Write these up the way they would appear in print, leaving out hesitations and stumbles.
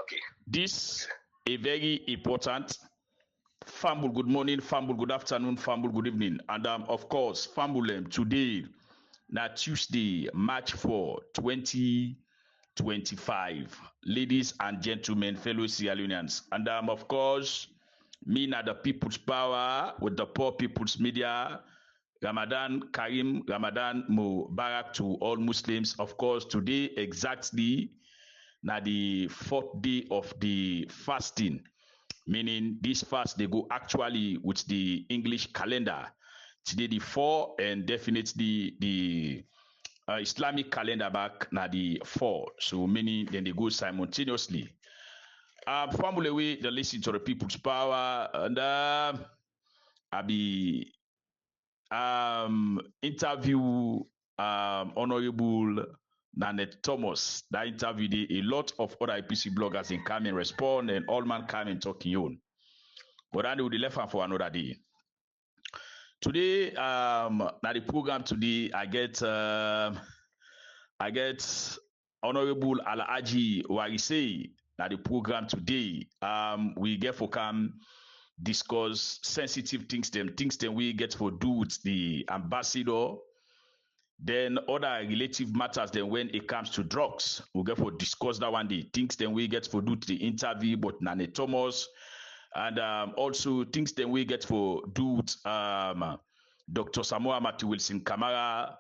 Okay. This a very important Fambul, good morning, Fambul, good afternoon, Fambul, good evening. And of course, Fambulem, today, now Tuesday, March 4, 2025. Ladies and gentlemen, fellow Sierra Leoneans. And of course, me na the People's Power with the Poor People's Media. Ramadan Karim, Ramadan Mubarak to all Muslims. Of course, today exactly na the fourth day of the fasting, meaning this fast they go actually with the English calendar. Today the 4 and definitely the Islamic calendar back na the 4. So meaning then they go simultaneously. Family way they listen to the People's Power and I be interview Honorable Nanette Thomas. That interview a lot of other IPC bloggers in come and respond and all man come and talking on. But then they will left hand for another day. Today, now the program today, I get Honorable Alhaji Warise. Now the program today, we get for come discuss sensitive things them we get for do with the ambassador. Then other relative matters then when it comes to drugs, we get for discuss that one day. Things then we get for do the interview, but Nane Thomas. And also things then we get for do with Dr. Samoa Mati Wilson Kamara,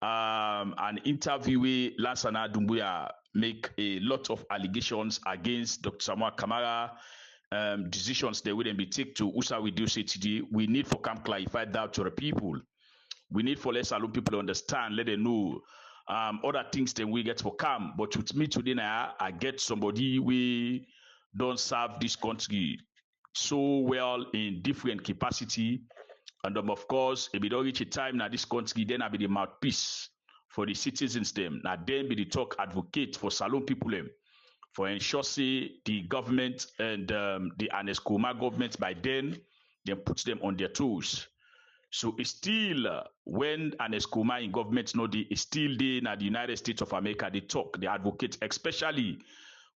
an interview with Lansana Dumbuya make a lot of allegations against Dr. Samoa Kamara. Decisions they wouldn't be taken to USA we do today. We need for come clarify that to the people. We need for let alone people understand, let them know other things then we get for come. But with me today now, I get somebody we don't serve this country so well in different capacity. And of course, if it don't reach a time now this country, then I be the mouthpiece for the citizens them. Now then be the talk advocate for Salon people them. For ensure say the government and the Aneskoma government by then puts them on their toes. So it's still when Aneskoma in government know it's still there in the United States of America they talk, they advocate, especially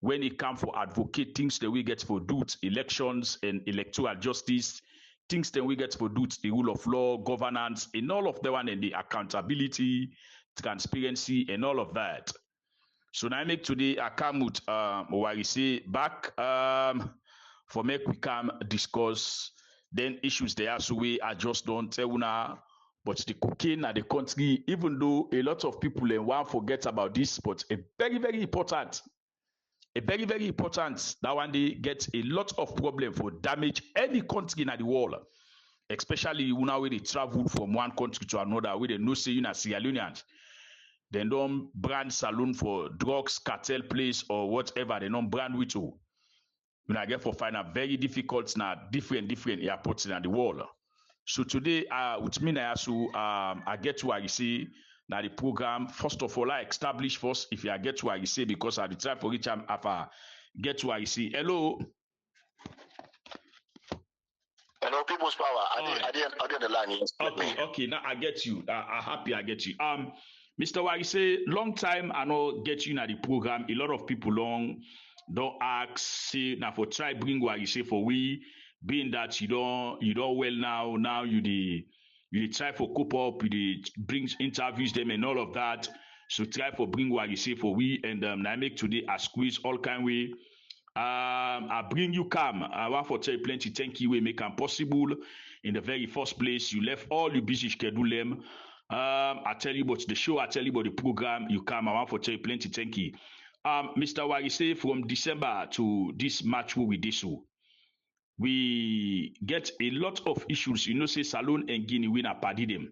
when it comes for advocate things that we get for do elections and electoral justice, things that we get for do the rule of law, governance, and all of the one and the accountability, transparency, and all of that. So now I make today I come with Warise back for make we come discuss then issues there so we I just don't tell now. But the cocaine at the country, even though a lot of people want forget about this, but a very, very important that one day gets a lot of problem for damage any country in the world, especially when they travel from one country to another where they know say you na Sierra Leoneans. They don't brand saloon for drugs, cartel place or whatever. They don't brand with you. When I get for find out very difficult now, different airports in the world. So today, with me now, so I get to where you see now the program. First of all, I establish first if I get to where you see because I try for each time after get to where you see. Hello. Hello, People's Power. I didn't the line. Okay. Now I get you. I'm happy I get you. Mr. Warise, long time I know get you in the program. A lot of people don't ask, say now for try bring Warise for we, being that you don't well now you try for cope up, you bring interviews them and all of that. So try for bring Warise for we and I make today a squeeze all kind way. I bring you come. I want for tell you plenty thank you we make them possible. In the very first place, you left all your busy schedule them. I tell you about the show, I tell you about the program, you come, I want for tell you plenty thank you. Mr. Warise, from December to this March we did so. We get a lot of issues, say Salon and Guinea we na party them.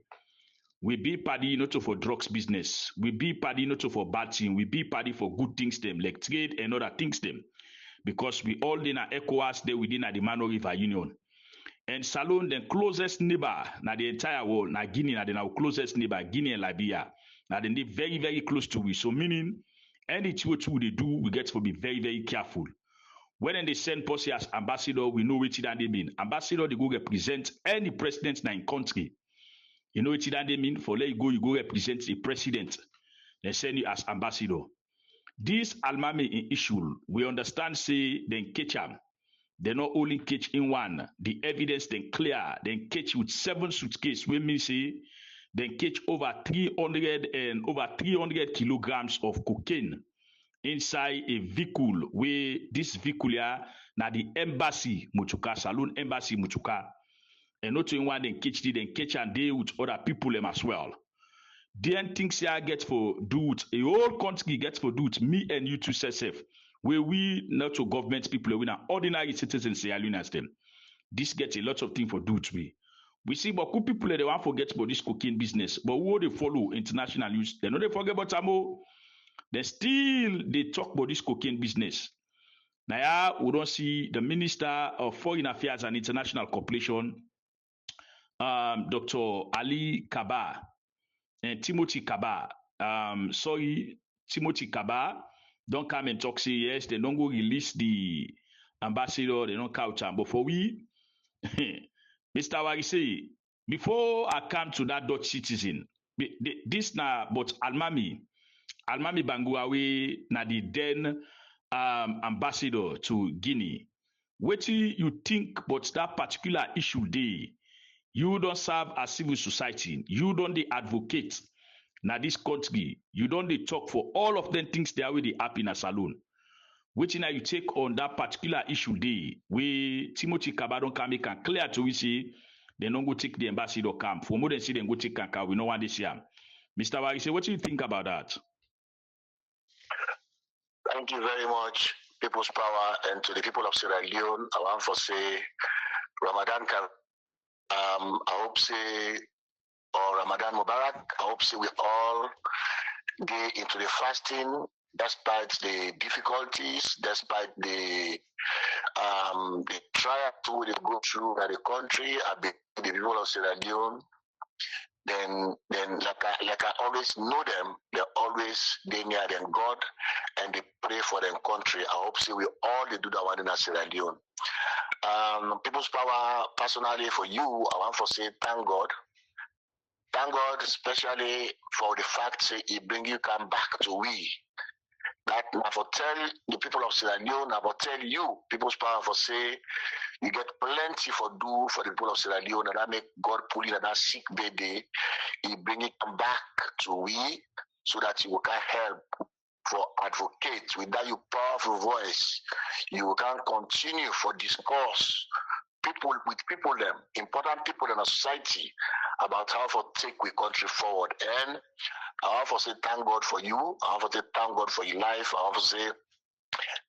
We be party not for drugs business. We be party not for bad thing. We be party for good things them, like trade and other things them. Because we all in a ECOWAS there within the Mano River Union. And Salon, the closest neighbor, na the entire world, na Guinea, na the now closest neighbor, Guinea and Liberia. Now they very, very close to we. So meaning, any what they do, we get to be very, very careful. When they send policy as ambassador, we know what they mean. Ambassador, they go represent any president in country. You know what they mean? For let you go represent the president. They send you as ambassador. This Almami issue, we understand say they catch am. They not only catch in one, the evidence then clear, then catch with 7 suitcases. We mean say they catch over 300 kilograms of cocaine inside a vehicle where this vehicle na the embassy Muchuka, Saloon Embassy Muchuka. And not in one then catch and deal with other people them as well. Then things here get for do it, a whole country gets for do it, me and you two self. Where we not to government people, we are ordinary citizens as them. This gets a lot of things for do it we see but good people they want forget about this cocaine business, but who they follow international use, they know they forget about Samo. They still they talk about this cocaine business. Now we don't see the Minister of Foreign Affairs and International Cooperation, Dr. Ali Kaba and Timothy Kaba. Timothy Kaba don't come and talk, say yes, they don't go release the ambassador, they don't couch him. But for we, Mr. Warise, before I come to that Dutch citizen, this na but Almami Banguawe na the then ambassador to Guinea. What do you think about that particular issue there? You don't serve as civil society, you don't the advocate. Now this country, you don't they talk for all of them things they are already up in a saloon. Which now you take on that particular issue there, where Timothy Kaba don't come make and clear to we say they don't go take the ambassador camp. For more than say they go take Kanka, we know what this year. Mr. Warise, what do you think about that? Thank you very much, People's Power, and to the people of Sierra Leone. I want to say Ramadan I hope say or Ramadan Mubarak. I hope say we all get into the fasting despite the difficulties, despite the trial to they go through by the country, the people of Sierra Leone. Then like I always know them, they always they near them God and they pray for their country. I hope say we all they do that one in Sierra Leone. People's Power, personally for you, I want to say thank God. Thank God, especially for the fact that He bring you come back to we. That I for tell the people of Sierra Leone, I for tell you, People's Power, for say you get plenty for do for the people of Sierra Leone, and that make God pull in that sick baby. He bring it back to we so that you can help for advocate with that your powerful voice. You can continue for discourse with people them, important people in a society about how to take we country forward. And I want to say thank God for you. I want to say thank God for your life. I want to say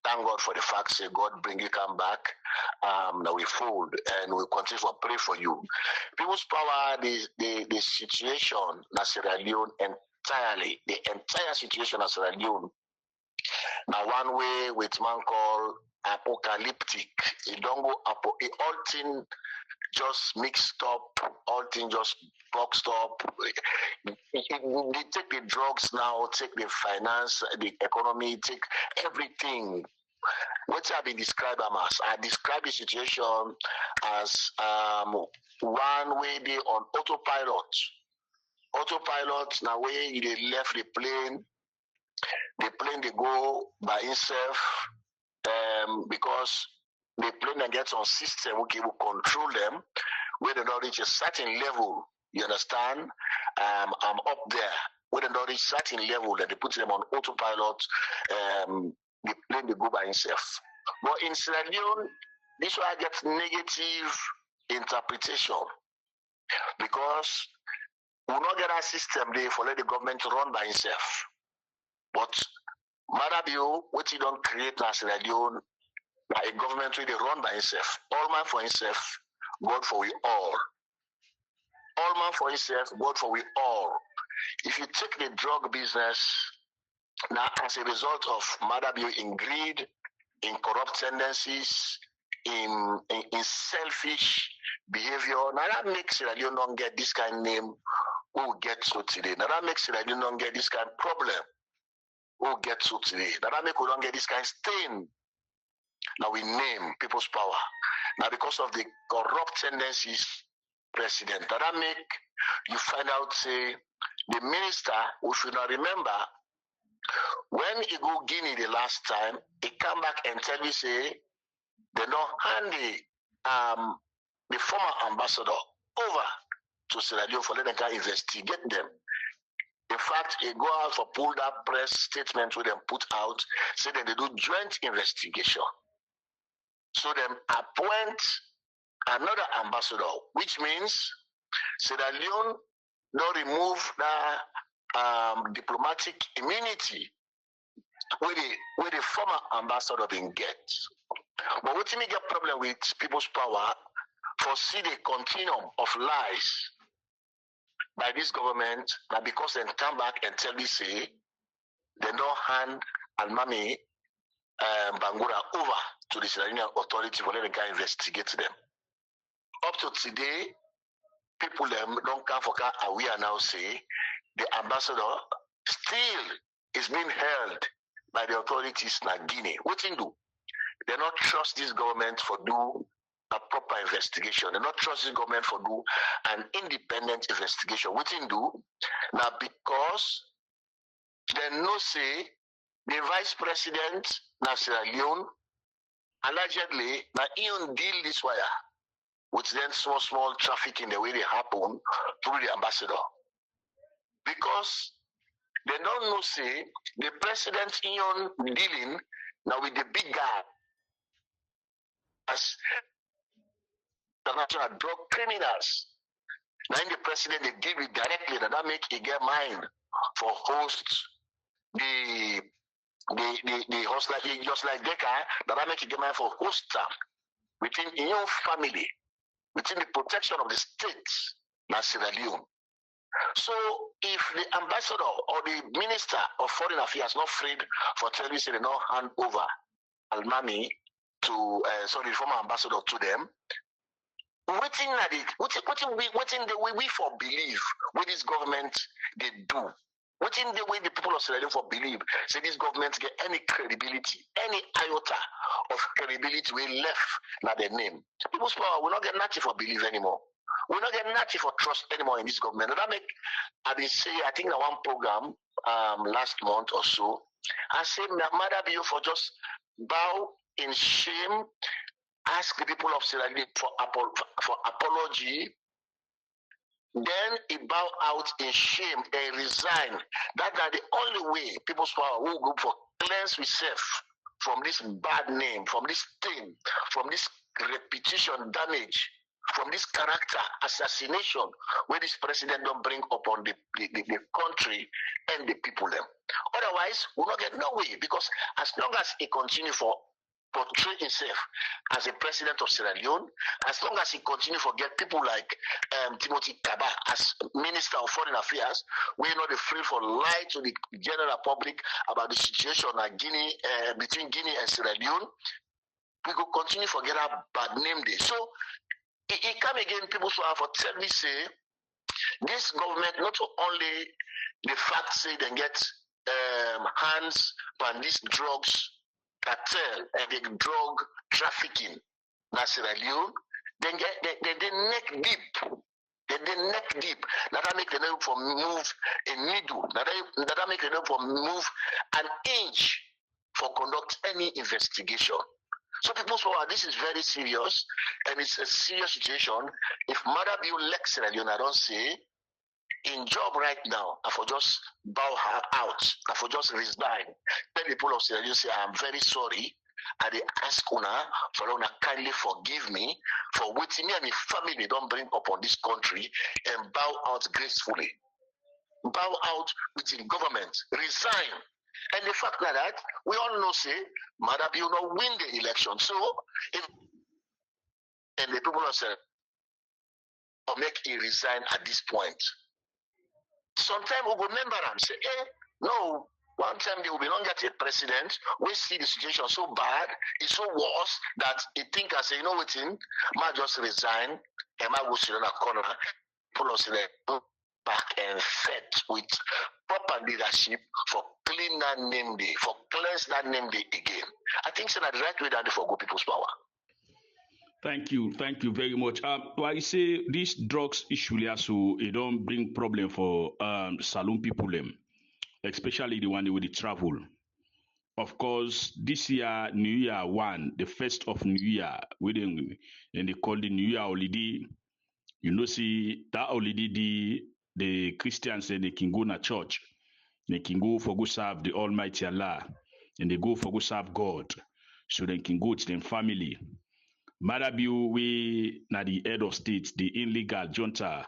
thank God for the fact that God bring you come back. Now we fold and we continue to pray for you. People's Power, the situation in Sierra Leone entirely, the entire situation in Sierra Leone. Now one way with man called apocalyptic. It don't go up. All thing just mixed up. All thing just boxed up. They take the drugs now, take the finance, the economy, take everything. What I've been described as, I describe the situation as one way they on autopilot. Autopilot now where they left the plane they go by itself. Because the plane gets on system okay will control them where they don't reach a certain level, you understand? I'm up there. When they don't reach certain level that they put them on autopilot, the plane they go by itself. But in Sierra Leone, this one gets negative interpretation because we will not get a system there for let the government to run by itself. But Madabio, what you don't create as Sierra Leone, like a government where they run by itself. All man for himself, God for we all. All man for himself, God for we all. If you take the drug business, now as a result of Madabio in greed, in corrupt tendencies, in selfish behavior, now that makes Sierra Leone not get this kind of name who get so today. Now that makes Sierra Leone not get this kind of problem who get so today. Now that make we don't get this kind of stain. Now we name People's Power. Now because of the corrupt tendencies, president. Now that make you find out say the minister, we should not remember When he go Guinea the last time, he come back and tell me say they don't hand the former ambassador over to Sierra Leone for letting them investigate them. In fact, he go out for pulled up press statement with them put out, say that they do joint investigation. So them appoint another ambassador, which means Sierra Leone don't remove the diplomatic immunity where the former ambassador been get. But what me get problem with people's power for see the continuum of lies by this government, that because they come back and tell me say they don't hand Almami Bangura over to the Sierra Leone authority for letting them investigate them. Up to today, people don't come for car, and we are now say the ambassador still is being held by the authorities in Guinea. What they do? They not trust this government for do a proper investigation. They not trust this government for do an independent investigation. What they do? Now because they know say the vice president na Sierra Leone allegedly na even deal this wire with then small trafficking the way they happen through the ambassador. Because they don't know say the president even dealing now with the big guy as the national drug criminals. Now in the president they deal with directly that make he get mind for host the host like just like Deca that make he get mind for host within your family, within the protection of the state, na Sierra Leone. So if the ambassador or the minister of foreign affairs not afraid for telling me say they not hand over Almami to the former ambassador to them, waiting we for believe what this government they do. Waiting the way the people of Sierra Leone for believe say this government get any credibility, any iota of credibility we left na their name. People's power will not get nothing for believe anymore. We're not getting nothing for trust anymore in this government. And that make I did say I think in one program last month or so, I said Mother Bio for just bow in shame, ask the people of Sierra Leone for apology. Then he bow out in shame and resign. That's the only way people's power will go for cleanse yourself from this bad name, from this thing, from this repetition damage, from this character assassination where this president don't bring upon the country and the people them. Otherwise, we'll not get no way, because as long as he continue for portray himself as a president of Sierra Leone, as long as he continue to get people like Timothy Kaba as Minister of Foreign Affairs, we're not afraid for lie to the general public about the situation at Guinea, between Guinea and Sierra Leone, we could continue to get a bad name there. So it come again, people so for tell me say this government not only the fact say they get hands on these drugs cartel and the drug trafficking na Sierra Leone, then they neck deep. They neck deep. That make them for move a needle. That make them for move an inch for conduct any investigation. So people say, this is very serious, and it's a serious situation. If Mother Bill Lex Sierra Leone, I don't say in job right now, I for just bow her out, I for just resign. Tell the people of Sierra Leone, say, I'm very sorry. I dey ask una for una kindly forgive me for waiting me and my family don't bring upon this country, and bow out gracefully. Bow out within government, resign. And the fact that we all know say Mother Bill not win the election. So if and the people of Sierra Leone make a resign at this point. Sometimes we will remember and say, no, one time they will be not get a president. We see the situation so bad, it's so worse that he think I say, you know what, might just resign and might go sit in a corner, pull us in the back and fed with proper leadership for clean that name day, for cleanse that name day again. I think so that the right way that for good people's power. Thank you very much. I say this drugs issue so it don't bring problem for saloon people especially the one with the travel. Of course, this year, New Year 1, the first of New Year, and they call the New Year holiday. You know, see, that holiday, the Christians, they can go to church. They can go for go serve the Almighty Allah. And they go for go serve God. So they can go to their family. Marabiu, we na the head of state, the illegal junta,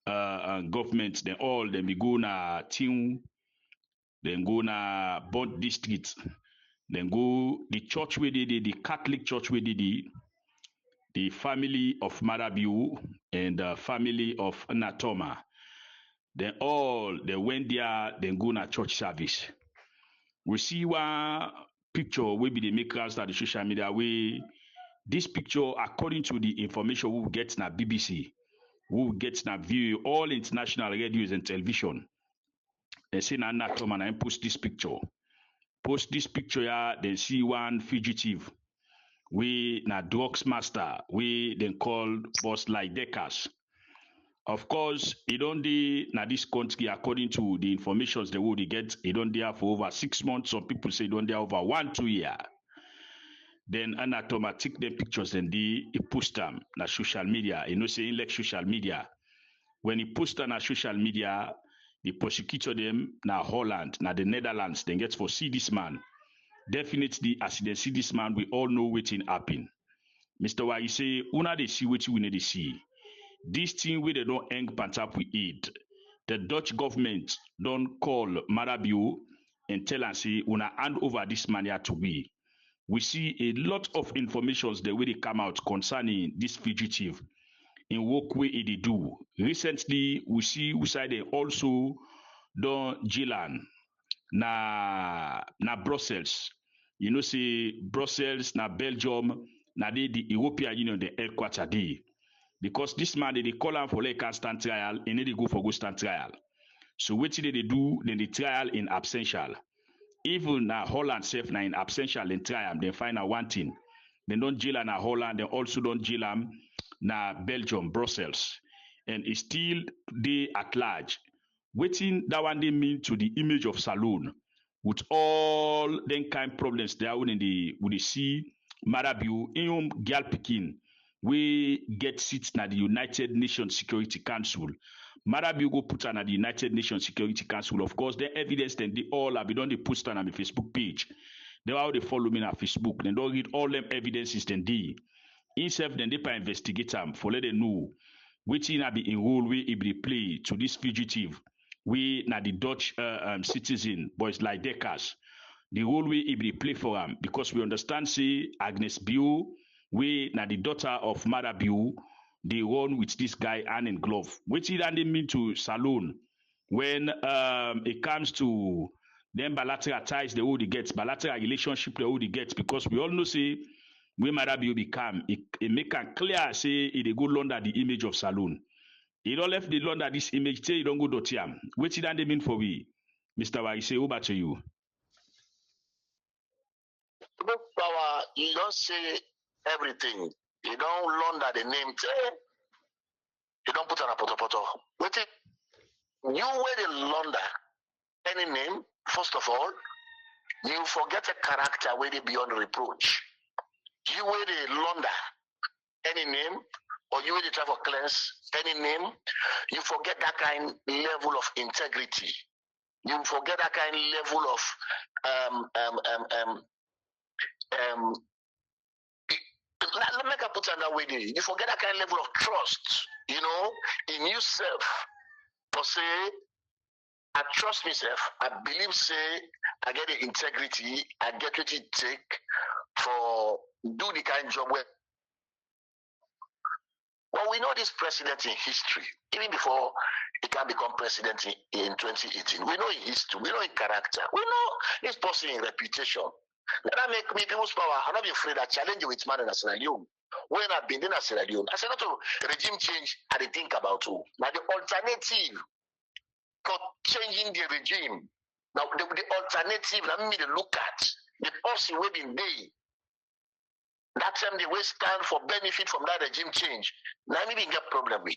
government, then all them go na team, then go na Bond district, then go the church where they did, the Catholic church where they did, the family of Marabiu and the family of Natoma. Then all they went there, then go na church service. We see one picture we be the makers of the social media way. This picture, according to the information we get na BBC, we get na view all international radios and television. They say na Natoma and post this picture. Post this picture here, they see one fugitive. We na drugs master. We then call boss like Deckers. Of course, it don't dey na this country according to the informations they would get. It don't there for over 6 months. Some people say it don't there over 1-2 years. Then Anatoma take them pictures and he post them na social media. You know, saying like social media. When he post them na social media, the prosecutor them na Holland, na the Netherlands, then get for see this man. Definitely, as they see this man, we all know what happen. Mr. Y, you say, una they see what we need to see. This thing where they don't hang pants up with it. The Dutch government don't call Marabiu and tell and say, una hand over this man here to we. We see a lot of informations the way they come out concerning this fugitive in what way they do. Recently, we see side they also don Gilan na Brussels. You know, say Brussels, na Belgium, na the European Union, the headquarters dey. Because this man, they call him for like stand trial, and they go for go stand trial. So what they do, then the trial in absential. Even na Holland self na in absential in trial, they find out one thing. They don't jail na Holland, they also don't jail na Belgium, Brussels. And it's still they at large. Waiting that one they mean to the image of Saloon. With all them kind problems there when they see Marabiu, in girl picking, we get seats na the United Nations Security Council. Marabiu go put on the United Nations Security Council. Of course, the evidence then they all have been on the post on my Facebook page. They how they follow me on Facebook. Then don't read all them evidences then they. Instead then they pa investigate them for let them know which in be in role we be play to this fugitive. We na the Dutch citizen boys like Deckers. The role we be play for them because we understand say Agnes Bio, we na the daughter of Marabiu, they run with this guy hand in glove. Which it they mean to Salon when it comes to them bilateral ties they already get, bilateral relationship they already get, because we all know say when Marabiu become it make it clear say it go under the image of Salon. It don't left the under this image, say you don't go dotiam. Which it they mean for we, Mr. Y, say over to you. Power, you don't say everything. You don't launder the name. You don't put on a poto. Wait, you wear the launder any name, first of all, you forget a character where they beyond reproach. You wear the launder any name, or you wear the travel cleanse any name, you forget that kind level of integrity. You forget that kind level of let me put it that way. You forget that kind of level of trust, you know, in yourself. To say, I trust myself, I believe, say, I get the integrity, I get what it take for do the kind of job where. Well, we know this president in history, even before he can become president in 2018. We know in history, we know in character, we know this person in reputation. That make me people's power. I'm not be afraid that challenge with man in Sierra Leone. When I've been in Sierra Leone, I said not to regime change, I didn't think about who. Now the alternative for changing the regime. Now the alternative, let me look at the policy we've been doing. That time they will stand for benefit from that regime change. Now maybe get problem with.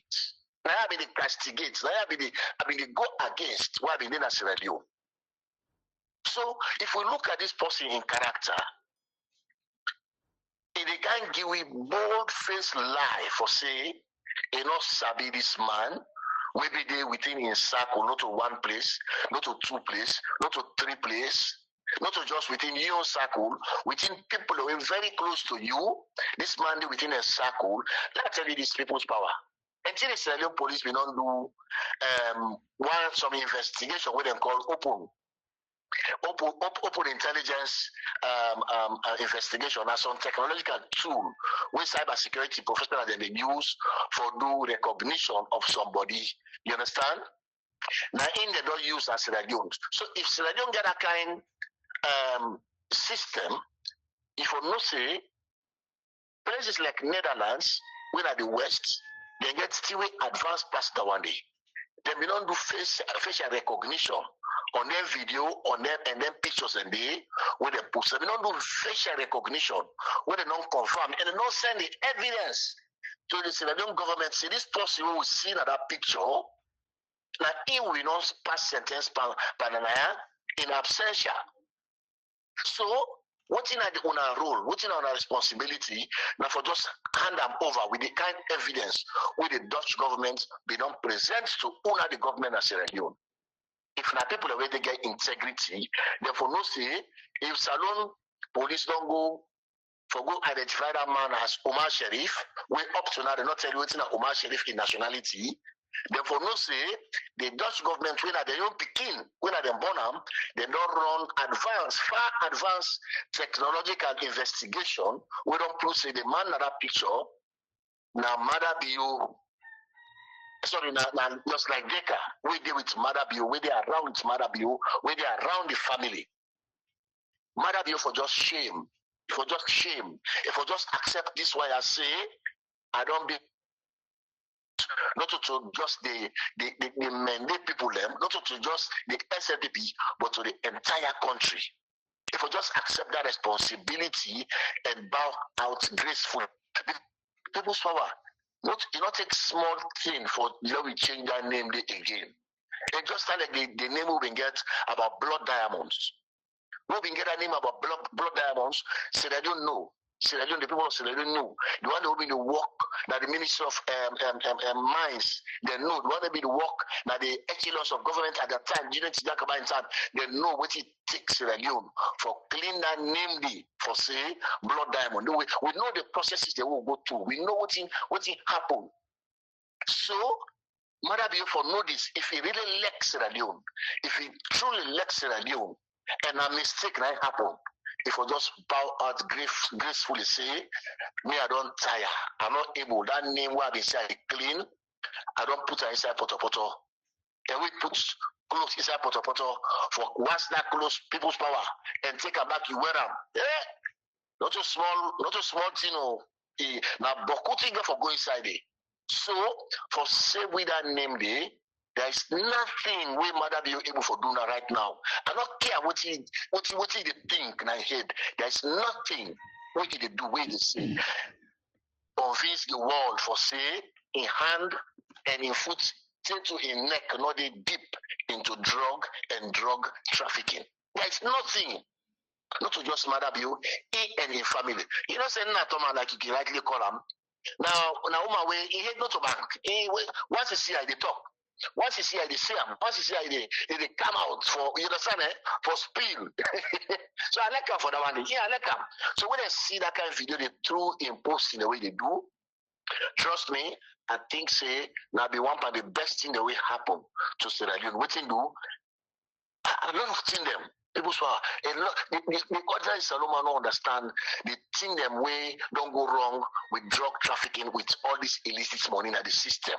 Now I be the castigate. Now I be the go against what I've been in Sierra Leone. So if we look at this person in character, they can give a bold-faced lie for say, you know, sabi this man, maybe they within in circle, not to one place, not to two place, not to three place, not to just within your circle, within people who are very close to you. This man within a circle, let's tell you these people's power. Until the Sierra police will not do some investigation, what they call open intelligence investigation as some technological tool where cybersecurity professionals they use for do recognition of somebody. You understand? Now in they don't use as Sierra Leone. So if Sierra Leone get a kind system, if you not say places like Netherlands, when at the West, they get still advanced past the one day. They may not do facial recognition on their video, on them, and then pictures and they when they post. They don't do facial recognition when they don't confirm and they don't send the evidence to the Sierra Leone government. See this person who will see that picture, like he will not pass sentence in absentia. So what in our role, what in our responsibility, now for just hand them over with the kind of evidence with the Dutch government be not present to honor the government of Sierra Leone. If now people already get integrity, therefore no say if Salon police don't go identify that man as Omar Sharif, we up to now they not tell you what's in Omar Sharif in nationality. Therefore, no say the Dutch government when they don't begin, when they born them, they don't run far advanced technological investigation. We don't prove say the man that picture now mother be you. Sorry, now just like Deca, we deal with mother be you, we they around with mother be you, we they around the family. Mother be you for just shame, for just shame, if for just accept this way I say, I don't be. Not to just the mandate people them, not to just the SLDP, but to the entire country. If we just accept that responsibility and bow out gracefully, people's power. Not take small thing for we change that name again. And just like the name we can get about blood diamonds. We can get a name about blood diamonds, so they don't know. Sierra Leone, the people of Sierra Leone know. The one that will be the work that the Ministry of Mines, they know. The one that will be the work that the echelons of government at that time, didn't talk about in time, they know what it takes Sierra Leone for clean that namely for say blood diamond. We know the processes they will go through. We know what happened. So, Mother be for know this, if he really likes Sierra Leone, if he truly likes Sierra Leone, and a mistake that happened, if I just bow out gracefully say, me I don't tire, I'm not able. That name where they say I clean, I don't put her inside poto. And we put clothes inside poto for once that close people's power and take her back, you wear them. Yeah. Not a small thing, now bokuti for go inside it. So for say with that name there, there is nothing we mother be able for doing that right now. I don't care what he think in my head. There is nothing we did do, we did say. Convince the world for say in hand and in foot, to in neck, not deep into drug and drug trafficking. There is nothing. Not to just mother be he and his family. You know, say not like you can rightly call him. Now my way, he had not to bank. Once you see how they talk. Once you see how they say them, once you see how they come out for, you understand, for spill. So I like them for that one. Yeah, I like them. So when I see that kind of video, they through impose in the way they do, trust me, I think say now be one of the best thing that will happen to Sierra Leone. What they do, a lot of things them. People swear a lot. The ordinary Saloma don't understand the thing them way don't go wrong with drug trafficking, with all this illicit money in the system.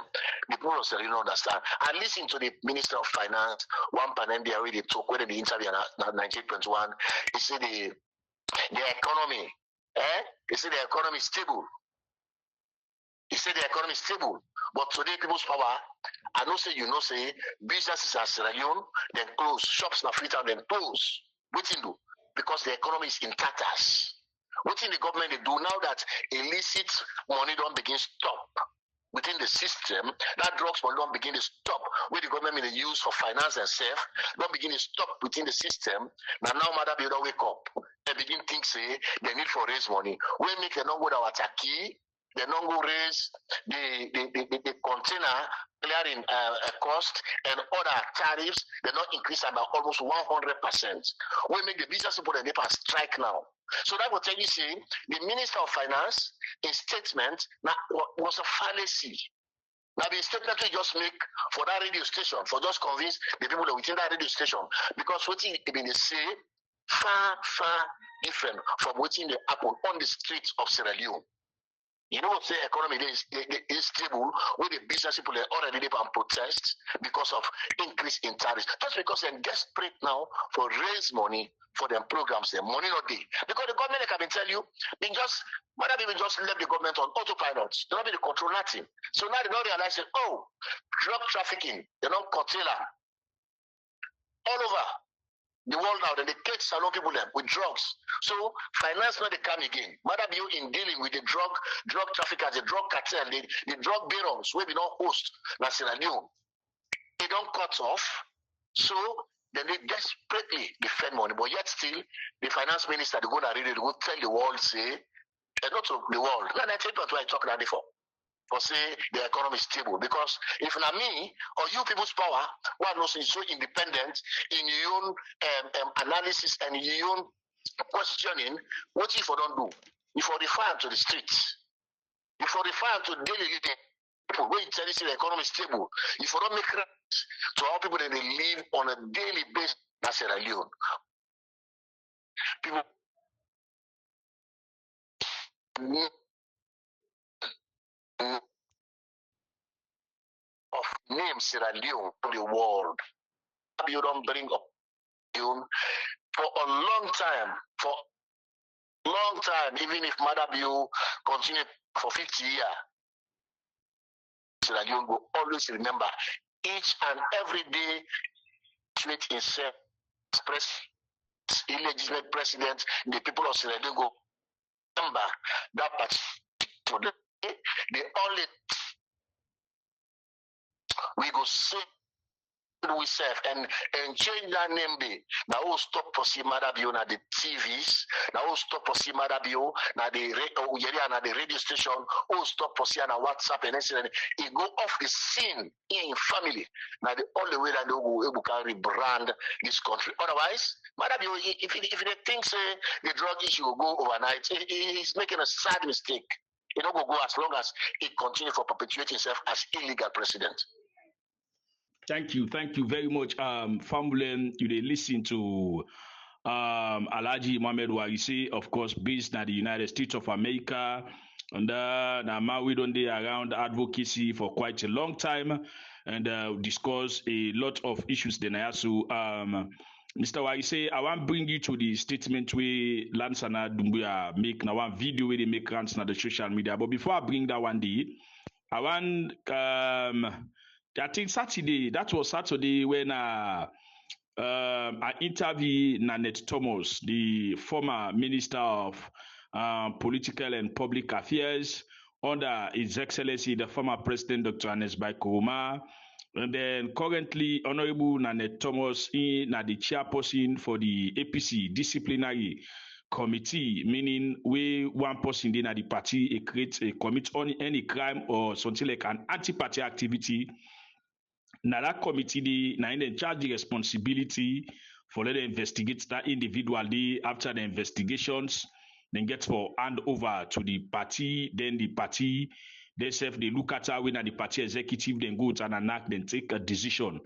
The people of Sierra Leone don't understand. I listen to the Minister of Finance, one panel they already talk when the interview in 1921. He said the economy, he said the economy is stable. He said the economy is stable. But today, people's power, I know say, businesses are Sierra Leone, then close. Shops now Freetown, then close. What do you do? Because the economy is in tatters. What in the government they do now that illicit money don't begin stop? within the system, that drugs money don't begin to stop where the government may use for finance and self, don't begin to stop within the system. Now mother be don't wake up and begin think say they need for raise money. We make a non go our taki, they don't go raise the container clearing cost and other tariffs, they not increase about almost 100%. We make the business people and they can strike now. So that will tell you, see, the Minister of Finance, in statement, now, was a fallacy. Now the statement we just make for that radio station, for just convince the people that within that radio station, because what they say far different from what they happen on the streets of Sierra Leone. You know what the economy is stable where the business people are already there and protest because of increase in tariffs. Just because they're desperate now for raise money for their programs, their money not there. Because the government, like I can tell you, mother people just left the government on autopilot. They don't be the control nothing. So now they don't realize that, oh, drug trafficking, they don't curtail all over the world now, then they catch salon people them with drugs. So finance not they come again. Mother you in dealing with the drug traffickers, the drug cartel, the drug barons where we don't host na Sierra Leone. They don't cut off. So then they desperately defend money. But yet still the finance minister they go to read it, they go tell the world, say, and not to the world. And I tell you what I talk about before. Or say the economy is stable. Because if not me or you people's power, one knows is so independent in your own analysis and your own questioning, what if you don't do? If you refer to the streets, if you refer to daily living people, when you tell you the economy is stable, if you don't make rent to how people that they live on a daily basis, that's Sierra Leone. People of name Sierra Leone to the world. You don't bring up Leone for a long time, even if Madabu continue for 50 years, Sierra Leone will always remember each and every day treat himself as illegitimate president, the people of Sierra Leone go remember that particular day, the only we go say we serve and change that name be now we'll stop for see Madabio na the TVs, now we'll stop for see Madabio na the radio station, we'll stop for see on WhatsApp and everything. It go off the scene in family. Now the only way that they will able to rebrand this country. Otherwise, Madabio, if they think say the drug issue will go overnight, he's making a sad mistake. It don't go as long as it continue for perpetuating itself as illegal president. Thank you very much. Family, you dey listen to Alhaji Mohammed Warise, of course, based in the United States of America. And now we don't dey around advocacy for quite a long time and discuss a lot of issues. Then I also, Mr. Warise, I want bring you to the statement where Lansana Doumbouya make now one video where they make rounds on the social media. But before I bring that one day, I want I think that was Saturday when I interviewed Nanette Thomas, the former Minister of Political and Public Affairs under His Excellency, the former President, Dr. Anes Koroma. And then currently, Honorable Nanette Thomas is the chairperson for the APC Disciplinary Committee, meaning we one person in the party commit on any crime or something like an anti-party activity. Now that committee now in charge the responsibility for let them investigate that individual after the investigations, then get for hand over to the party, then the party themselves they look at how when the party executive then go to an enact, then take a decision.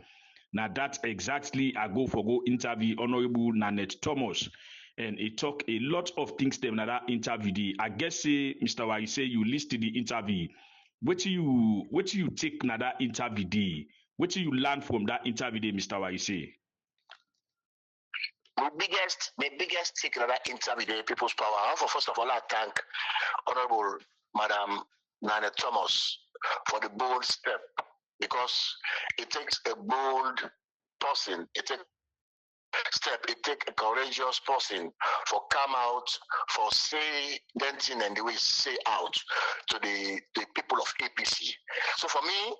Now that's exactly I go interview Honorable Nanette Thomas. And he talk a lot of things them in that interview. I guess say Mr. Warise, you listed the interview. What do you take na that interview day? What do you learn from that interview day, Mr. Warise? The biggest take na that interview day, People's Power. First of all, I thank Honorable Madam Nanette Thomas for the bold step, because it takes a bold person, it takes step. It take a courageous person for come out, for say denting and the way say out to the people of APC. So for me,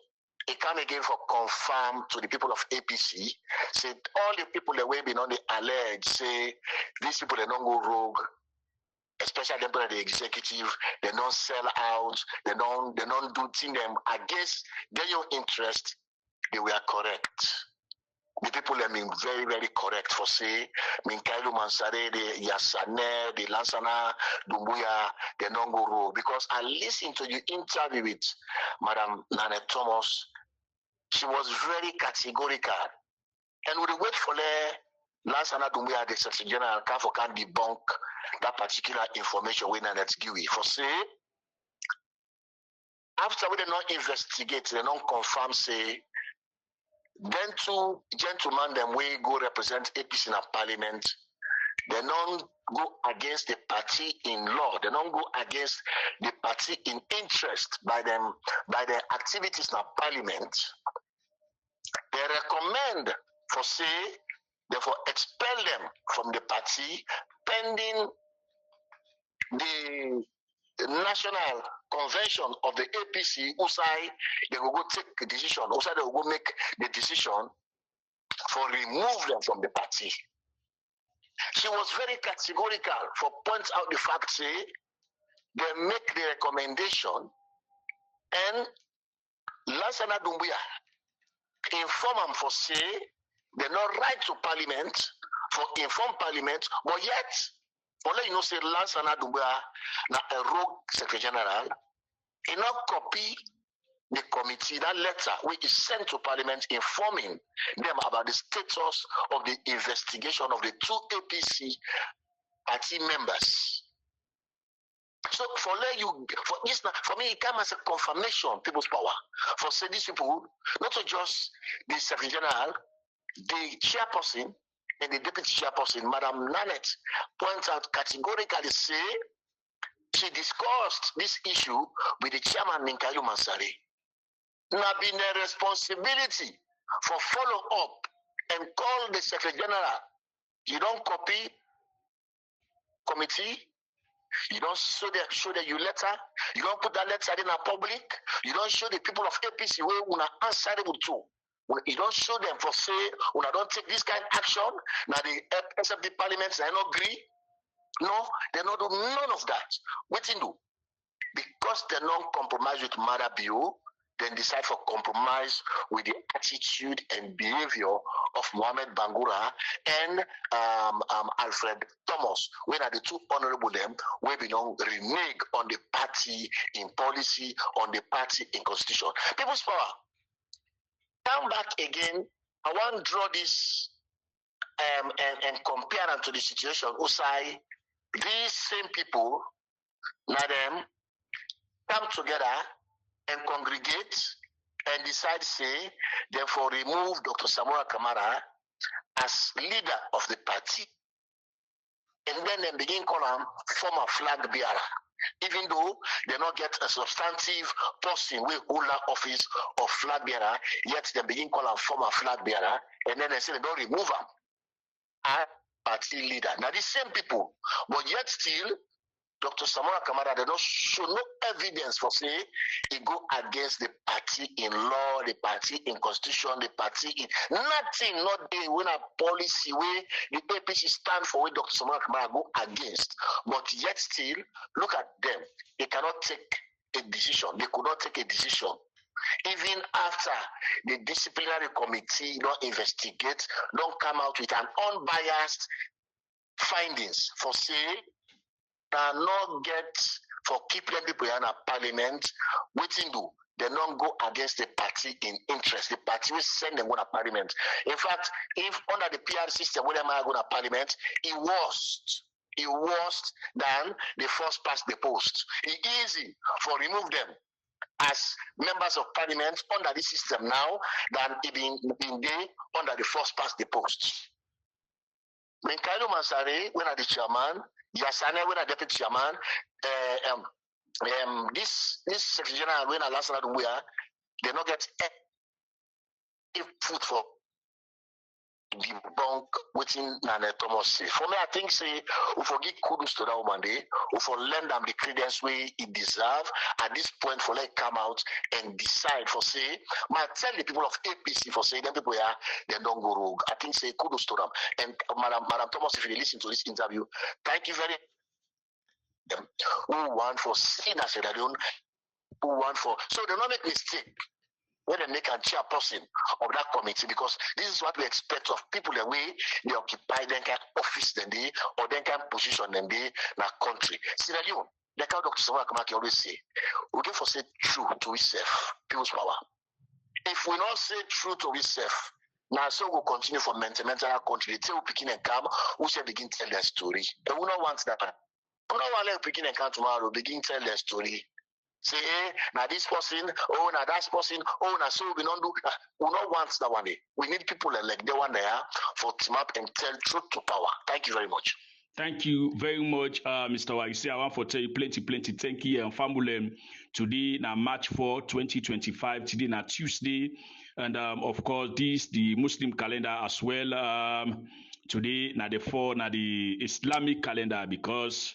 it come again for confirm to the people of APC. Say all the people that we been on the alleged say these people they don't go rogue, especially them the executive, they don't sell out, they don't do things them against their own interest. They were correct. The people have been very, very correct for say Minkailu Mansare, the Yasane, the Lansana, Dumbuya, the Nongoro. Because I listened to the interview with Madam Nana Thomas. She was very categorical. And we wait for the Lansana Dumbuya, the Secretary General, can debunk that particular information when Nanet's Giwi. For say, after we did not investigate, they don't confirm, say, then two gentlemen them we go represent APC in a parliament. They don't go against the party in law. They don't go against the party in interest by them by their activities in a parliament. They recommend for say therefore expel them from the party pending the national convention of the APC, Usai, they will go take a decision. Usai, they will go make the decision for remove them from the party. She was very categorical for point out the fact, say, they make the recommendation and Lansana Dumbuya inform them for say, they're not right to parliament, for inform parliament, but yet, for let you know, say Lansana Dumbuya na a rogue secretary general, he not copy the committee, that letter which is sent to parliament informing them about the status of the investigation of the two APC party members. So for this, for me, it comes as a confirmation, people's power. For say these people, not to just the secretary general, the chairperson and the deputy chairperson, Madam Nanette, points out categorically, say she discussed this issue with the chairman Minkailu Mansare. Now been a responsibility for follow up and call the secretary general. You don't copy committee. You don't show that you letter. You don't put that letter in a public. You don't show the people of APC where we are answerable to. You don't show them for say when I don't take this kind of action. Now the SFD parliaments they not agree. No, they not do none of that. What they do? Because they don't compromise with Mother Bio, then decide for compromise with the attitude and behavior of Mohamed Bangura and Alfred Thomas. When are the two honorable them, we belong renege on the party in policy, on the party in constitution. People's power. Come back again. I want to draw this and compare them to the situation. Usai, these same people, now them, come together and congregate and decide, say, therefore remove Dr. Samora Kamara as leader of the party. And then they begin call him former flag bearer. Even though they not get a substantive person with holder office of flag bearer, yet they begin call him former flag bearer, and then they say they don't remove him as party leader. Now these same people, but yet still, Dr. Samora Kamara, they don't show no evidence for say he go against the party in law, the party in constitution, the party in nothing, not they when a policy way the APC stand for where Dr. Samora Kamara go against. But yet still, look at them. They cannot take a decision. They could not take a decision. Even after the disciplinary committee don't investigate, don't come out with an unbiased findings for say not get for keeping people in a parliament, waiting do they don't go against the party in interest. The party will send them to parliament. In fact, if under the PR system when they are going to parliament, it worse than the first past the post. It's easy for remove them as members of parliament under this system now than it being there under the first past the post. Minkailu Mansare, when are the chairman, Yasane, when are deputy chairman, this secretary general, when are Lansana Dumbuya, they not get any food for debunk waiting Nana Thomas say. For me, I think say we forgive kudos to that woman day, we for lend them the credence way it deserve at this point for let come out and decide for say, might tell the people of APC for say them people here they don't go rogue. I think say kudos to them. And Madam Thomas, if you listen to this interview, thank you very much. Who want for seeing as a who want for so they don't make mistake. When they make a chairperson of that committee, because this is what we expect of people the way they occupy their kind of office then they or their kind of position then they in a country. Sierra Leone, like how Dr. Samuel Kamaki always say, we get for say true to ourselves, people's power. If we not say true to ourselves, now so we'll continue for mental country. They tell picking and come, who say begin tell their story. And we don't want that. We don't want to picking and come tomorrow, begin tell their story. Say, now this person, oh, now that person, oh, now so we don't do. We don't want that one. We need people like the one there for team up and tell truth to power. Thank you very much. Thank you very much, Mr. Warise. I want to tell you plenty. Thank you, and family. Today, now March 4, 2025. Today, now Tuesday, and of course, this the Muslim calendar as well. Today, now the 4, now the Islamic calendar because.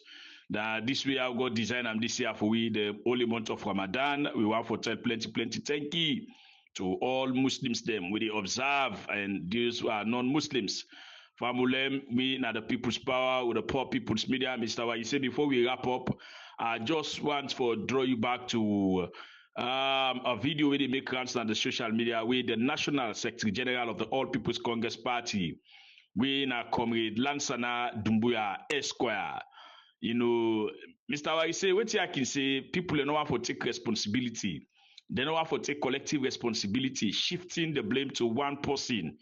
This way I got design and this year for we the holy month of Ramadan. We want to tell plenty. Thank you to all Muslims them we observe and those who are non-Muslims. Famulem, me na the people's power with the poor people's media. Mr. What you say before we wrap up, I just want to draw you back to a video where they make rounds on the social media with the National Secretary General of the All People's Congress Party. We na comrade Lansana Dumbuya Esquire. You know, Mr. Warise, what I can say, people don't want to take responsibility. They don't want to take collective responsibility, shifting the blame to one person.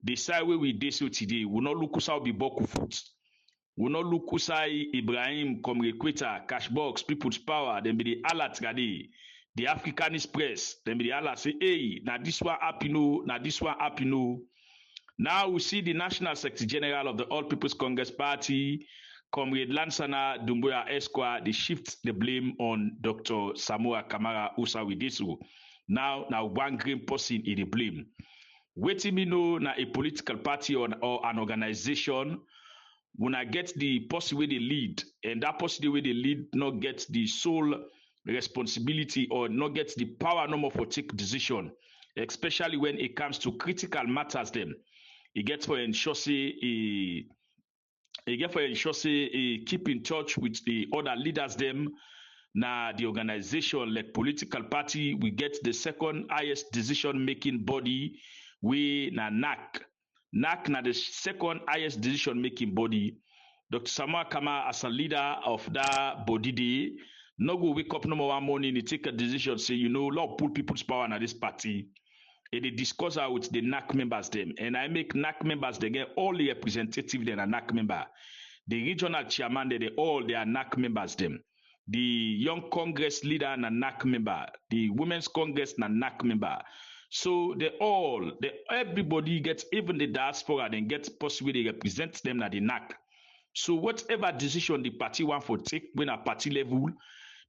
The side where we did so today, we not look usai be boku foot. We not look usai Ibrahim, Comrade Quetta, Cashbox, People's Power, then be the alert gadi, the Africanist press, then be the alert say, hey, now this one happy no, now this one happy no. Now we see the National Secretary General of the All People's Congress Party, Comrade Lansana Dumbuya Esquire, they shift the blame on Dr. Samoa Kamara Usawidisu. Now one green person in the blame. Waiting me know na a political party or an organization when I get the person where they lead, and that person where they lead not get the sole responsibility or not get the power no more for take decision, especially when it comes to critical matters them. It gets for ensure say keep in touch with the other leaders them. Now the organization like political party, we get the second highest decision making body. We na NAC na the second highest decision making body. Dr. Samoa Kama as a leader of that body day, no go wake up no more one morning and take a decision say Lord pull people's power in this party. And they discuss out with the NAC members them. And I make NAC members, they get all the representative then a NAC member. The regional chairman, they are NAC members them. The young Congress leader and a NAC member. The Women's Congress and a NAC member. So everybody gets, even the diaspora, then gets possibly they represent them at the NAC. So whatever decision the party want for take when a party level,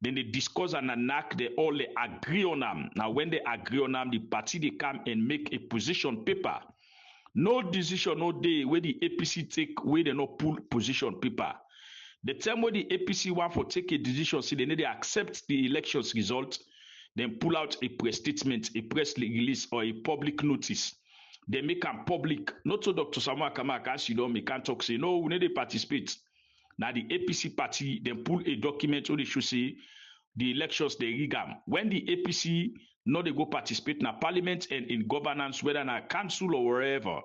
then they discuss and a NAC, they agree on them. Now, when they agree on them, the party they come and make a position paper. No decision, no day where the APC take where they no pull position paper. The time where the APC want for take a decision, see they need to accept the elections result, then pull out a press statement, a press release, or a public notice. They make them public. Not to Dr. Samoa Kamara, as you don't, we can't talk, say, no, we need to participate. Now the APC party then pull a document where they should say the elections they rig them. When the APC not they go participate in a parliament and in governance, whether in a council or wherever,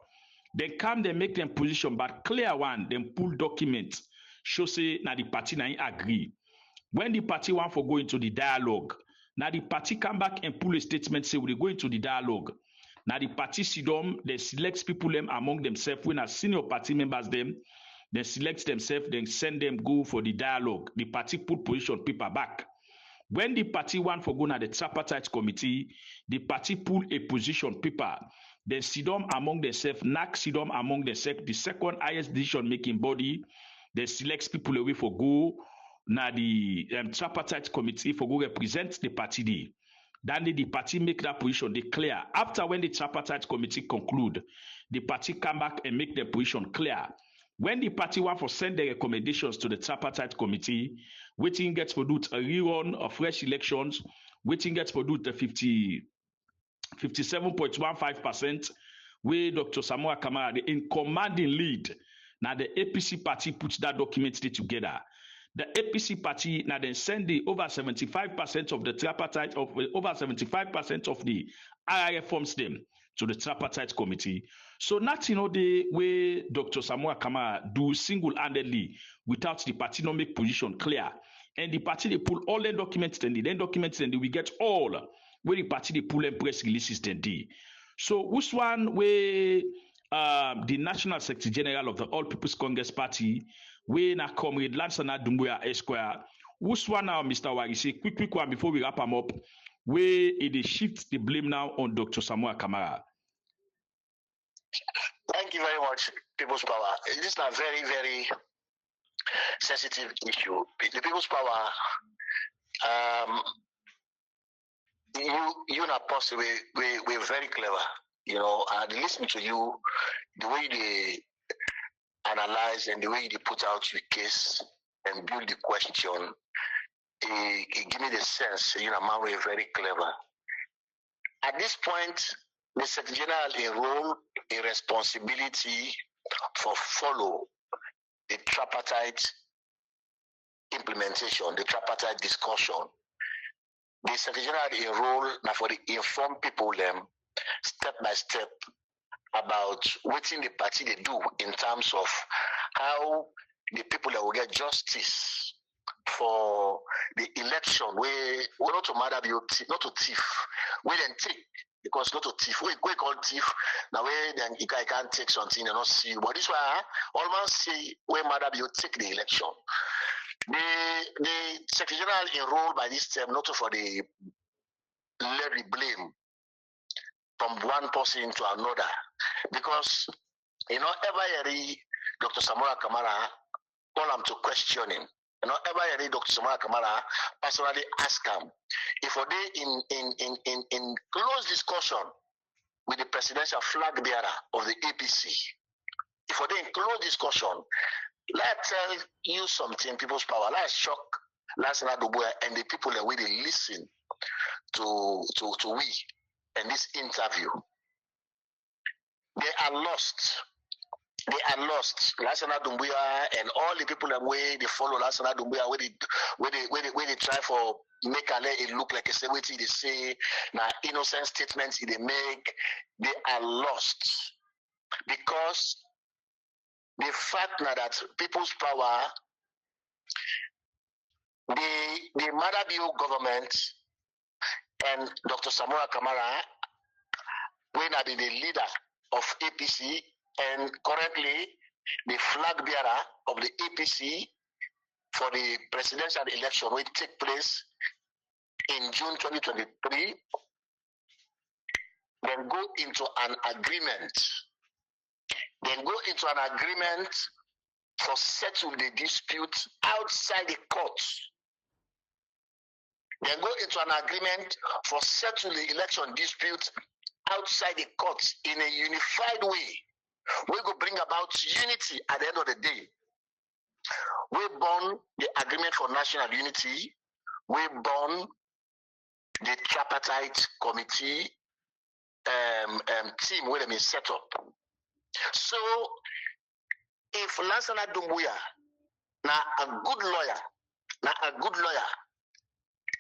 they come they make them position, but clear one, then pull document, show say now the party now agree. When the party want for go into the dialogue, now the party come back and pull a statement say we go into the dialogue. Now the party sit down, they select people them among themselves when as senior party members them. They select themselves, then send them go for the dialogue. The party put position paper back. When the party want for go to the tripartite committee, the party pull a position paper. Then sit down among themselves, NAC sit down among themselves, the second highest decision making body. They select people away for go na the tripartite committee for go represent the party day. Then the party make that position declare. After when the tripartite committee conclude, the party come back and make their position clear. When the party want to send their recommendations to the tripartite committee, waiting gets produced a rerun of fresh elections, waiting gets produced the 57.15%, where Dr. Samoa Kamara, the in commanding lead. Now the APC party puts that document together. The APC party now then send the over 75% of the tripartite of over 75% of the RIF forms them to the tripartite committee. So not the way Dr. Samoa Kamara do single-handedly without the party not make position clear. And the party they pull all the documents then we get all where the party they pull and press releases then day. So which one where the National Secretary General of the All People's Congress Party, where na comrade Lansana Doumbouya Esquire, which one now, Mr. Warise, quick one before we wrap him up, where it shifts the blame now on Dr. Samoa Kamara. Thank you very much, People's Power. This is a very, very sensitive issue. The People's Power, you and Apostle, we're very clever. And listening to you, the way they analyze and the way they put out your case and build the question, it give me the sense, man, we're very clever. At this point, the Secretary General enrolled a responsibility for follow the tripartite implementation, the tripartite discussion. The Secretary General enrolled now for the inform people them step by step about what the party they do in terms of how the people that will get justice for the election where not to matter not to thief, we then take because not to thief. We call thief now where then you can't take something and not see you. But this why almost see where matter you take the election. The Secretary General enrolled by this term not for the levy blame from one person to another, because ever hear Dr. Samoa Kamara call him to question him. Ever hear Dr. Samoa Kamara personally ask him if they in close discussion with the presidential flag bearer of the APC, if they in close discussion, let's tell you something, People's Power. Let's shock Lansana Doumbouya and the people that we listen to we in this interview. They are lost. Lansana Doumbouya and all the people that way they follow Lansana Doumbouya, where they try for make it look like a celebrity. They say now innocent statements they make. They are lost because the fact now that People's Power, the Madabio government and Dr. Samoa Kamara, when I be the leader of APC and currently the flag bearer of the APC for the presidential election will take place in June 2023, then go into an agreement. For settle the dispute outside the courts. Then go into an agreement for settle the election dispute outside the courts in a unified way. We go bring about unity at the end of the day. We born the agreement for national unity. We born the tripartite committee team where they been set up. So if Lansana Doumbouya, now a good lawyer,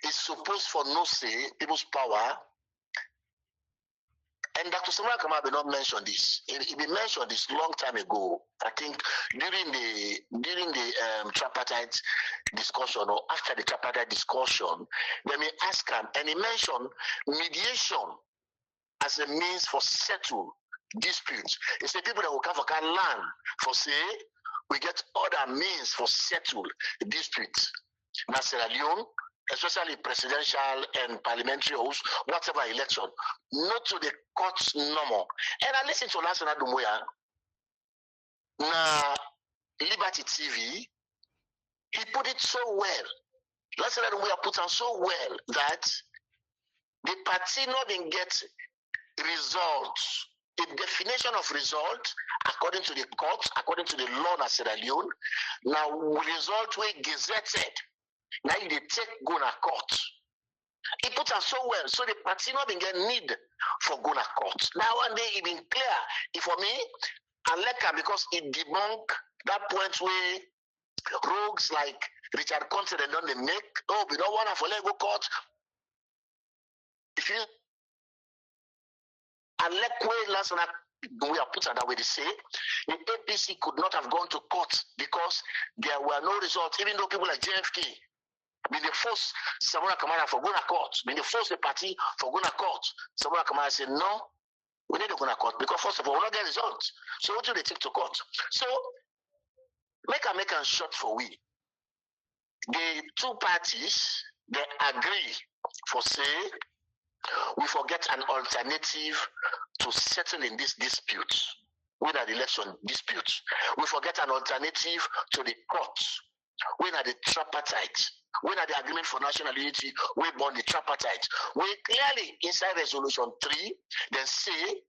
is supposed for no say, People's Power, and Dr. Samoa Kamara did not mention this. He mentioned this long time ago. I think during the tripartite discussion or after the tripartite discussion, when we asked him, and he mentioned mediation as a means for settle disputes. He said people that will come for can land for say we get other means for settle disputes. Now Sierra Leone, especially presidential and parliamentary or whatever election, not to the courts normal. And I listen to Lansana Doumbouya na Liberty TV. He put it so well. Lansana Doumbouya put on so well that the party not even get results a definition of result according to the court, according to the law in Sierra Leone. Now, result we gazetted. Now you take go na court. He put us so well, so the party not been get need for go na court. Now one day it been clear. If for me, I like her because it debunk that point where rogues like Richard Conte and don't they make, oh, we don't want to for let go court. If you Electoral last night we are put that way, they say the APC could not have gone to court because there were no results, even though people like JFK been the first Samora Kamara for going to court, been the first the party for going to court. Samora Kamara said, no, we need to go to court because first of all, we don't get results. So what do they take to court? So make a short for we. The two parties, they agree for say we forget an alternative to settle in this dispute, with an election dispute. We forget an alternative to the courts. We are the tripartite. We are the agreement for national unity. We born the tripartite. We clearly inside resolution 3 then say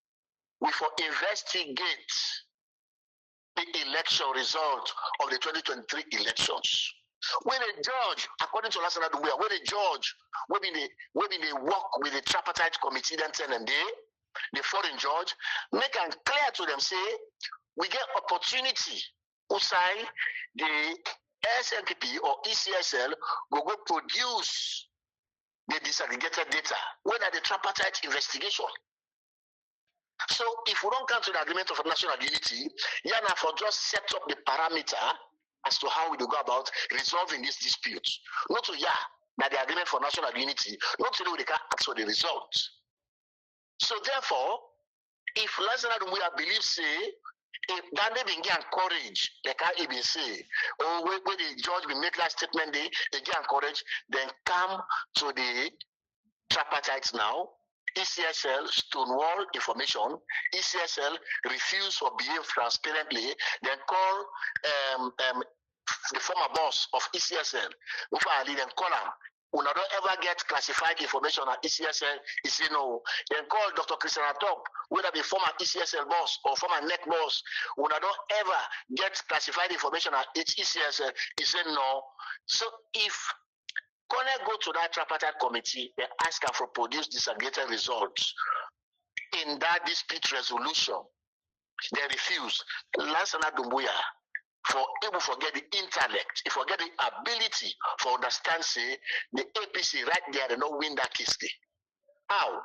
we for investigate the election result of the 2023 elections. When a judge, according to last night, when a judge, when they work with the tripartite committee, then 10 and day, the foreign judge, make it clear to them, say, we get opportunity outside the SNPP or ECSL go produce the disaggregated data when at the tripartite investigation. So if we don't come to the agreement of national unity, Yana for just set up the parameter as to how we do go about resolving this dispute. Not to that the agreement for national unity, not to do they can ask for the results. So therefore, if last night we have believed say, if that they been encouraged, like I even say, or when the judge will make that statement, they get encouraged, then come to the tripartites now. ECSL stonewall information. ECSL refuse or behave transparently. Then call the former boss of ECSL, then call him. Una don't ever get classified information at ECSL. He say no. Then call Dr. Christian Atop, whether be former ECSL boss or former NEC boss. Una don't ever get classified information at ECSL. He say no. So if Connect go to that tripartite committee, they ask her for produce disaggregated results in that dispute resolution. They refuse. Lansana Dumbuya for able to get the intellect, if forget the ability for understand, say the APC right there, they don't win that case. How?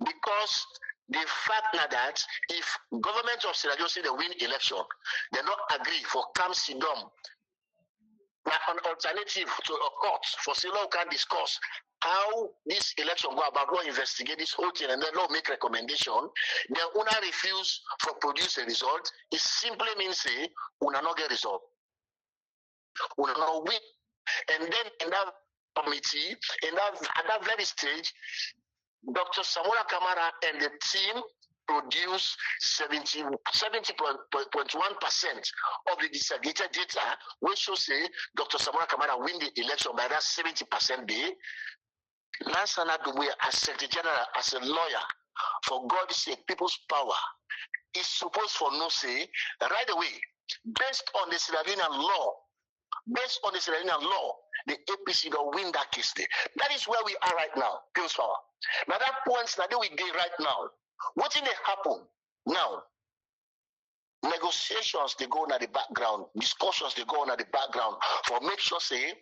Because the fact now that if government of Sierra Leone say they win election, they don't agree for Cam Sidom. Now, an alternative to a court for Silo can discuss how this election go about, law investigate this whole thing, and then law make recommendation. Then una refuse for produce a result. It simply means say una not get result. Una not win. And then in that committee, at that very stage, Dr. Samora Kamara and the team produce 70.1% of the disaggregated data, which should say Dr. Samora Kamara win the election by that 70% day. Lansana Dumbuya, as Secretary General, as a lawyer, for God's sake, people's power, is supposed for no say right away, based on the Sierra Leonean law, the APC don't win that case day. That is where we are right now, people's power. Now that points that we get right now. What did happen now? Negotiations they go on at the background, discussions they go on at the background for make sure say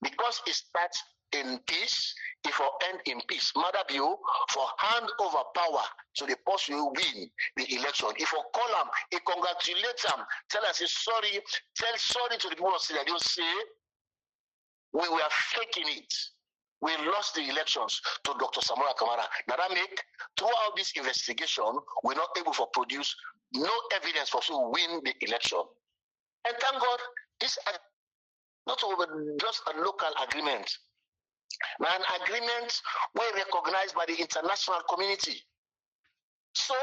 because it starts in peace, it will end in peace. Mother Bio for hand over power to the person who win the election. If you call them, he congratulate them, tell us sorry, tell sorry to the people of Sierra Leone, say we were faking it. We lost the elections to Dr. Samora Kamara. Now that make throughout this investigation, we're not able to produce no evidence for who win the election. And thank God, this is not over just a local agreement, but an agreement well recognized by the international community. So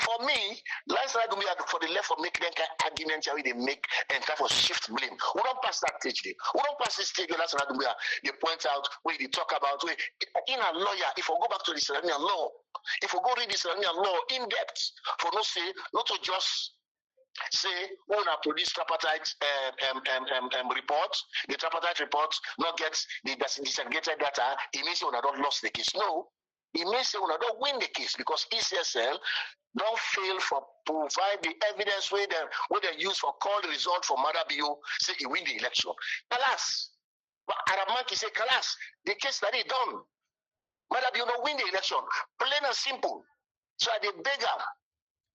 for me, last night we had for the left of making that argument how they make and try for shift blame. We don't pass that stage. We don't pass this stage. Last night they point out where they talk about where in a lawyer. If I go back to the Sierra Leonean law, If we go read this law in depth, for no say, not to just say when I produce tripartite report, the tripartite report not get the disaggregated data, it means you don't lost the case. No, it means you don't win the case because ECSL don't fail for provide the evidence where they use for call the result for Mother Bio, say he win the election. Alas, but Aramanki say, Kalas, the case study done. Mother Bio not win the election. Plain and simple. So I did beg her.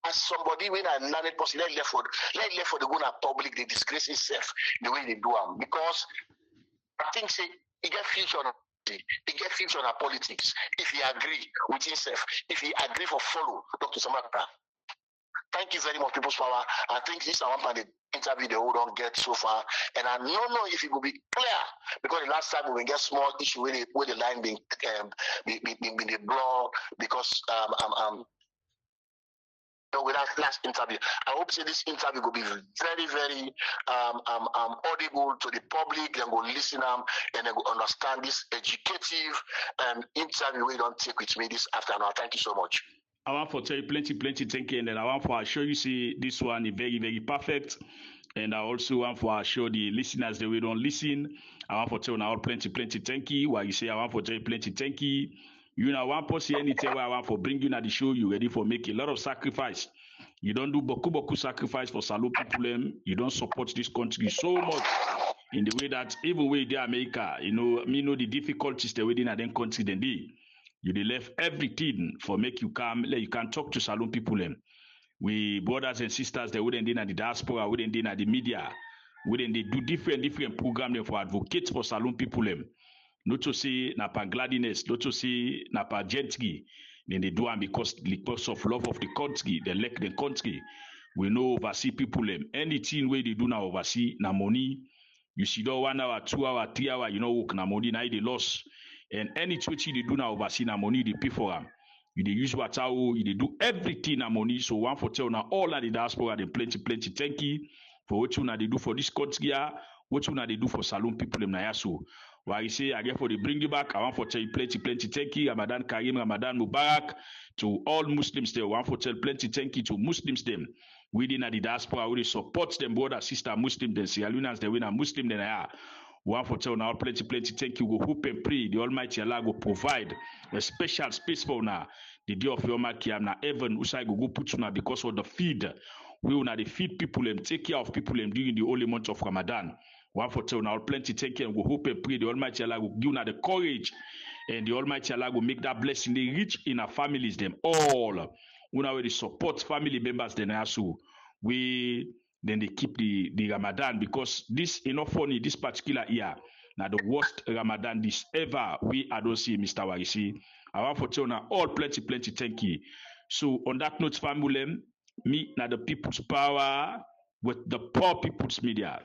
As somebody when I learned it possible, let left for the go public, they disgrace itself the way they do them. Because I think say he get future on our politics. If he agree with himself, if he agree for follow Dr. Samara. Thank you very much, People's Power. I think this is one part of the interview they all don't get so far. And I don't know if it will be clear because the last time we get small issue where the line being blurred because with that last interview. I hope say this interview will be very, very audible to the public and go listen and then go understand this educative interview we don't take with me this afternoon. Thank you so much. I want to tell you plenty thank you, and then I want to show you see this one is very, very perfect. And I also want to show the listeners that we don't listen. I want to tell you now plenty thank you. While you say I want to tell you plenty thank you. You know, one person anytime where I want for bring you at the show, you ready for make a lot of sacrifice. You don't do boku sacrifice for Salon people. You don't support this country so much in the way that even with the America, you know, me know the difficulties they within a then country then they. You they left everything for make you come, you can talk to Salon people. We brothers and sisters, they wouldn't in the diaspora, wouldn't in the media, wouldn't they do different programs for advocates for Salon people. Not to say na pa gladness, not to say na pa gentry. Then they do it because of love of the country, they like the country. We know oversee people. Anything where they do now oversee na money. You see that 1 hour, 2 hour, 3 hour, you know work na money, now they loss. And anything they do now oversee na money, they pay for them. You they use what you they do everything na money. So one for tell now all of the diaspora they plenty thank you for what you they do for this country, what you they do for Salon people na yaso. Why you say, I get for the bring you back. I want for tell you plenty thank you. Ramadan Karim, Ramadan Mubarak to all Muslims there. I want for tell plenty thank you to Muslims them within the diaspora. We support them brother, sister, Muslim, then Sierra Leoneans, they win a Muslim, then I are. One for tell now plenty thank you. Go hope and pray. The Almighty Allah will provide a special space for now. The day of your Makiam na heaven, Usai go put you now because of the feed. We will now feed people and take care of people during the holy month of Ramadan. One for tell now plenty thank you and we hope and pray the Almighty Allah will give now the courage and the Almighty Allah will make that blessing they reach in our families them all. We already support family members then also then they keep the Ramadan because this enough funny this particular year now the worst Ramadan this ever we I don't see Mr. Warisi. I want for tell now all plenty thank you. So on that note family me now the people's power with the poor people's media.